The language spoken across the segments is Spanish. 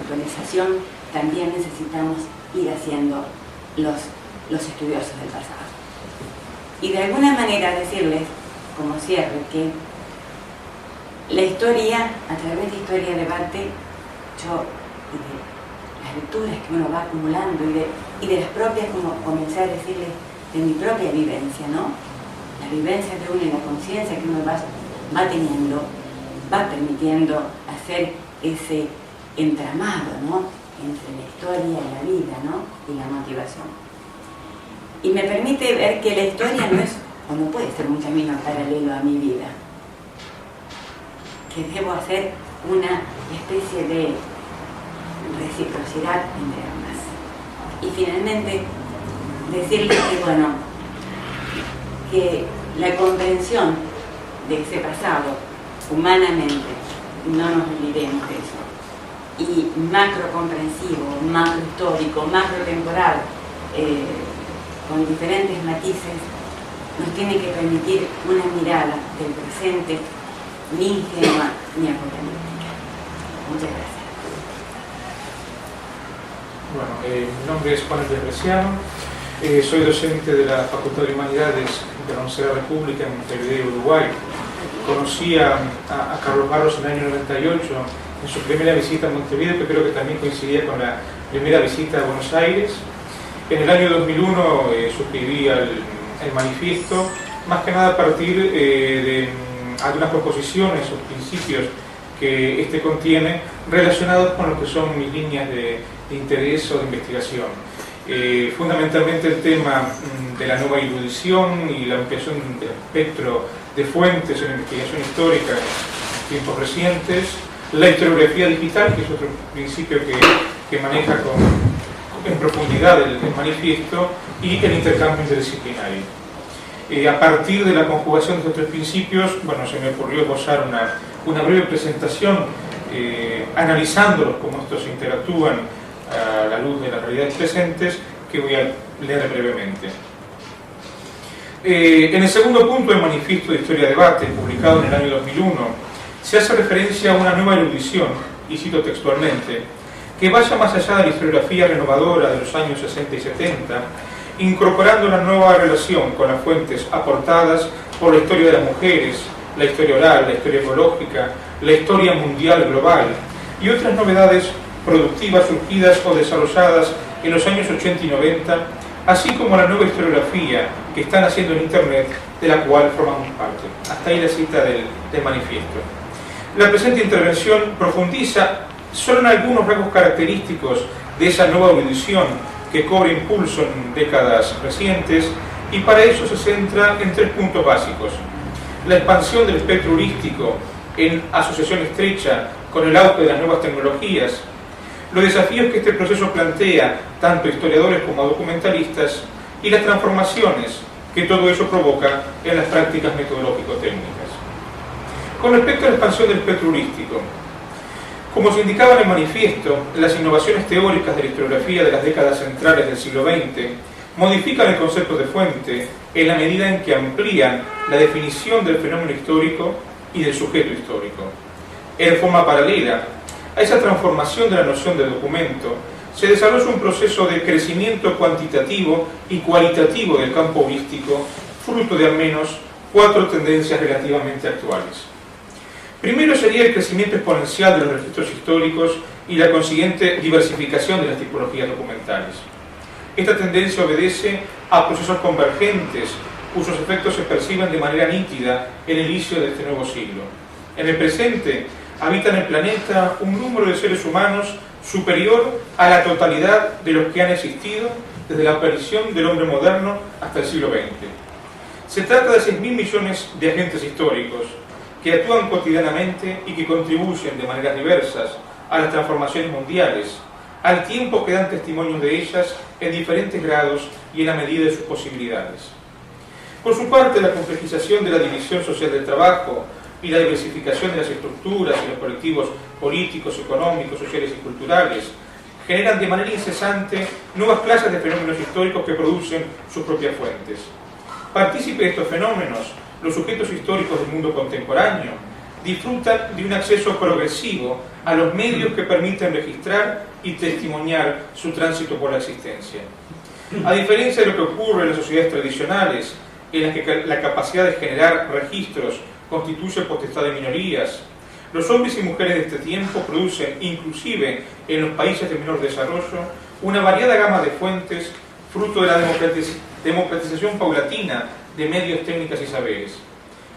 actualización también necesitamos ir haciendo los estudiosos del pasado. Y de alguna manera decirles, como cierre, que la historia, a través de Historia Debate, yo, y de las lecturas que uno va acumulando y de las propias, como comencé a decirles, de mi propia vivencia, ¿no? La vivencia de uno y la conciencia que uno va teniendo, va permitiendo hacer ese entramado, ¿no? Entre la historia y la vida, ¿no? Y la motivación. Y me permite ver que la historia no es, o no puede ser un camino paralelo a mi vida, que debo hacer una especie de reciprocidad entre ambas. Y finalmente, decirles que, bueno, que la comprensión de ese pasado, humanamente, no nos olvidemos de eso, y macrocomprensivo, macrohistórico, macrotemporal, con diferentes matices, nos tiene que permitir una mirada del presente ni ingenua ni apocalíptica. Muchas gracias. Bueno, mi nombre es Juan Andrés Bresciano, soy docente de la Facultad de Humanidades de la Universidad de la República en Montevideo, Uruguay. Conocí a Carlos Barros en el año 98 en su primera visita a Montevideo, que creo que también coincidía con la primera visita a Buenos Aires. En el año 2001 suscribí el manifiesto, más que nada a partir de algunas proposiciones o principios que este contiene relacionados con lo que son mis líneas de interés o de investigación. Fundamentalmente el tema de la nueva erudición y la ampliación del espectro de fuentes en investigación histórica en tiempos recientes, la historiografía digital, que es otro principio que maneja en profundidad el manifiesto, y el intercambio interdisciplinario. A partir de la conjugación de estos tres principios, bueno, se me ocurrió esbozar una breve presentación analizándolos, cómo estos interactúan a la luz de las realidades presentes, que voy a leer brevemente. En el segundo punto del Manifiesto de Historia Debate, publicado en el año 2001, se hace referencia a una nueva erudición, y cito textualmente, que vaya más allá de la historiografía renovadora de los años 60 y 70, incorporando una nueva relación con las fuentes aportadas por la historia de las mujeres, la historia oral, la historia ecológica, la historia mundial global y otras novedades productivas surgidas o desarrolladas en los años 80 y 90, así como la nueva historiografía que están haciendo en Internet, de la cual formamos parte. Hasta ahí la cita del manifiesto. La presente intervención profundiza solo en algunos rasgos característicos de esa nueva erudición que cobra impulso en décadas recientes, y para eso se centra en tres puntos básicos: la expansión del espectro heurístico en asociación estrecha con el auge de las nuevas tecnologías, los desafíos que este proceso plantea tanto a historiadores como a documentalistas, y las transformaciones que todo eso provoca en las prácticas metodológico-técnicas. Con respecto a la expansión del espectro heurístico, como se indicaba en el manifiesto, las innovaciones teóricas de la historiografía de las décadas centrales del siglo XX modifican el concepto de fuente en la medida en que amplían la definición del fenómeno histórico y del sujeto histórico. En forma paralela a esa transformación de la noción de documento, se desarrolla un proceso de crecimiento cuantitativo y cualitativo del campo heurístico, fruto de al menos 4 tendencias relativamente actuales. Primero sería el crecimiento exponencial de los registros históricos y la consiguiente diversificación de las tipologías documentales. Esta tendencia obedece a procesos convergentes, cuyos efectos se perciben de manera nítida en el inicio de este nuevo siglo. En el presente, habitan el planeta un número de seres humanos superior a la totalidad de los que han existido desde la aparición del hombre moderno hasta el siglo XX. Se trata de 6.000 millones de agentes históricos que actúan cotidianamente y que contribuyen de maneras diversas a las transformaciones mundiales, al tiempo que dan testimonios de ellas en diferentes grados y en la medida de sus posibilidades. Por su parte, la complejización de la división social del trabajo y la diversificación de las estructuras y los colectivos políticos, económicos, sociales y culturales generan de manera incesante nuevas clases de fenómenos históricos que producen sus propias fuentes. Partícipe de estos fenómenos, los sujetos históricos del mundo contemporáneo disfrutan de un acceso progresivo a los medios que permiten registrar y testimoniar su tránsito por la existencia. A diferencia de lo que ocurre en las sociedades tradicionales, en las que la capacidad de generar registros constituye potestad de minorías, los hombres y mujeres de este tiempo producen, inclusive en los países de menor desarrollo, una variada gama de fuentes fruto de la democratización paulatina de medios, técnicas y saberes.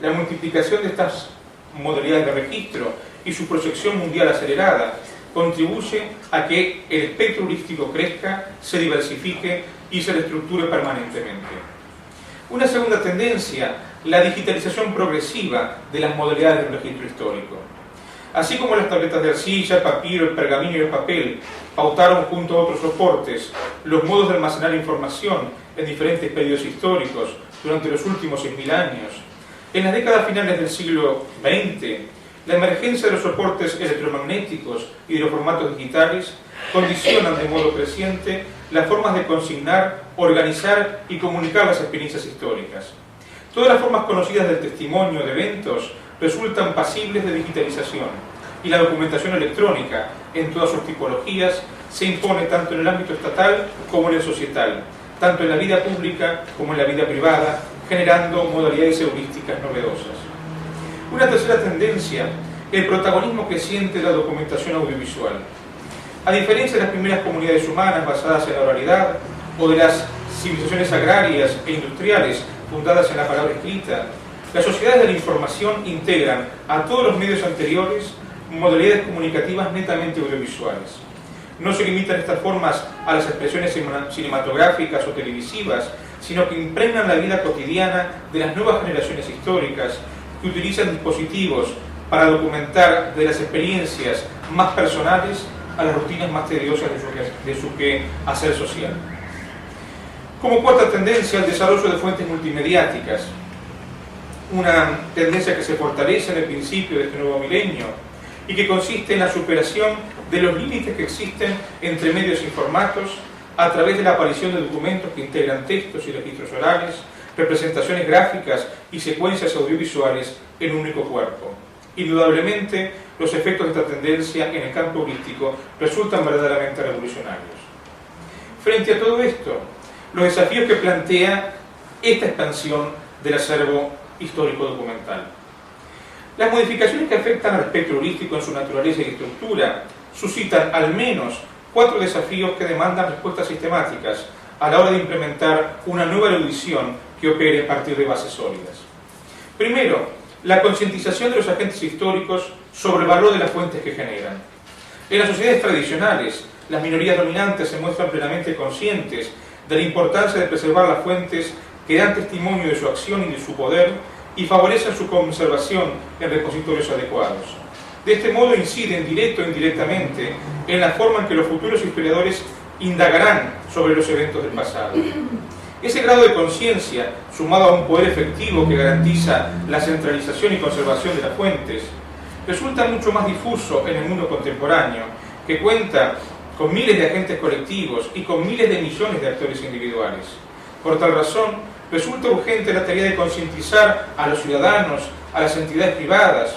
La multiplicación de estas modalidades de registro y su proyección mundial acelerada contribuye a que el espectro heurístico crezca, se diversifique y se reestructure permanentemente. Una segunda tendencia, la digitalización progresiva de las modalidades del registro histórico. Así como las tabletas de arcilla, el papiro, el pergamino y el papel pautaron junto a otros soportes los modos de almacenar información en diferentes periodos históricos durante los últimos 6.000 años, en las décadas finales del siglo XX, la emergencia de los soportes electromagnéticos y de los formatos digitales condicionan de modo creciente las formas de consignar, organizar y comunicar las experiencias históricas. Todas las formas conocidas del testimonio de eventos resultan pasibles de digitalización y la documentación electrónica, en todas sus tipologías, se impone tanto en el ámbito estatal como en el societal, tanto en la vida pública como en la vida privada, generando modalidades heurísticas novedosas. Una tercera tendencia, el protagonismo creciente de la documentación audiovisual. A diferencia de las primeras comunidades humanas basadas en la oralidad o de las civilizaciones agrarias e industriales fundadas en la palabra escrita, las sociedades de la información integran a todos los medios anteriores modalidades comunicativas netamente audiovisuales. No se limitan estas formas a las expresiones cinematográficas o televisivas, sino que impregnan la vida cotidiana de las nuevas generaciones históricas que utilizan dispositivos para documentar de las experiencias más personales a las rutinas más tediosas de su quehacer social. Como cuarta tendencia, el desarrollo de fuentes multimediáticas, una tendencia que se fortalece en el principio de este nuevo milenio y que consiste en la superación de los límites que existen entre medios y formatos a través de la aparición de documentos que integran textos y registros orales, representaciones gráficas y secuencias audiovisuales en un único cuerpo. Indudablemente, los efectos de esta tendencia en el campo heurístico resultan verdaderamente revolucionarios. Frente a todo esto, los desafíos que plantea esta expansión del acervo histórico documental. Las modificaciones que afectan al espectro heurístico en su naturaleza y estructura suscitan al menos 4 desafíos que demandan respuestas sistemáticas a la hora de implementar una nueva erudición que opere a partir de bases sólidas. Primero, la concientización de los agentes históricos sobre el valor de las fuentes que generan. En las sociedades tradicionales, las minorías dominantes se muestran plenamente conscientes de la importancia de preservar las fuentes que dan testimonio de su acción y de su poder y favorecen su conservación en repositorios adecuados. De este modo inciden directo e indirectamente en la forma en que los futuros historiadores indagarán sobre los eventos del pasado. Ese grado de conciencia, sumado a un poder efectivo que garantiza la centralización y conservación de las fuentes, resulta mucho más difuso en el mundo contemporáneo, que cuenta con miles de agentes colectivos y con miles de millones de actores individuales. Por tal razón, resulta urgente la tarea de concientizar a los ciudadanos, a las entidades privadas,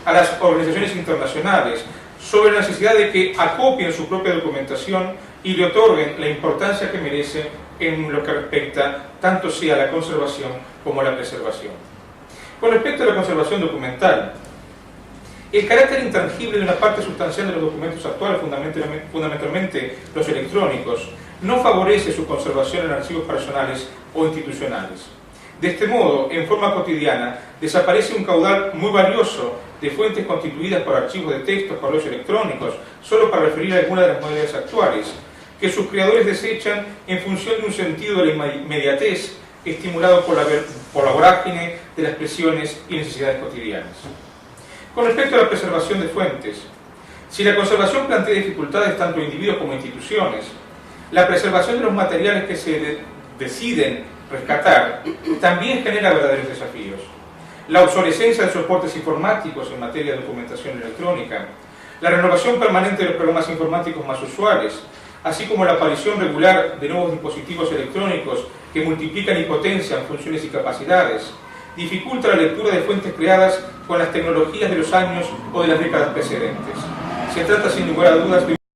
a las organizaciones internacionales, sobre la necesidad de que acopien su propia documentación y le otorguen la importancia que merece en lo que respecta tanto sea a la conservación como a la preservación. Con respecto a la conservación documental, el carácter intangible de una parte sustancial de los documentos actuales, fundamentalmente los electrónicos, no favorece su conservación en archivos personales o institucionales. De este modo, en forma cotidiana, desaparece un caudal muy valioso de fuentes constituidas por archivos de textos, correos electrónicos, solo para referir a algunas de las modalidades actuales, que sus creadores desechan en función de un sentido de la inmediatez estimulado por la vorágine de las presiones y necesidades cotidianas. Con respecto a la preservación de fuentes, si la conservación plantea dificultades tanto a individuos como a instituciones, la preservación de los materiales que se deciden rescatar también genera verdaderos desafíos. La obsolescencia de soportes informáticos en materia de documentación electrónica, la renovación permanente de los programas informáticos más usuales, así como la aparición regular de nuevos dispositivos electrónicos que multiplican y potencian funciones y capacidades, dificulta la lectura de fuentes creadas con las tecnologías de los años o de las décadas precedentes. Se trata sin lugar a dudas de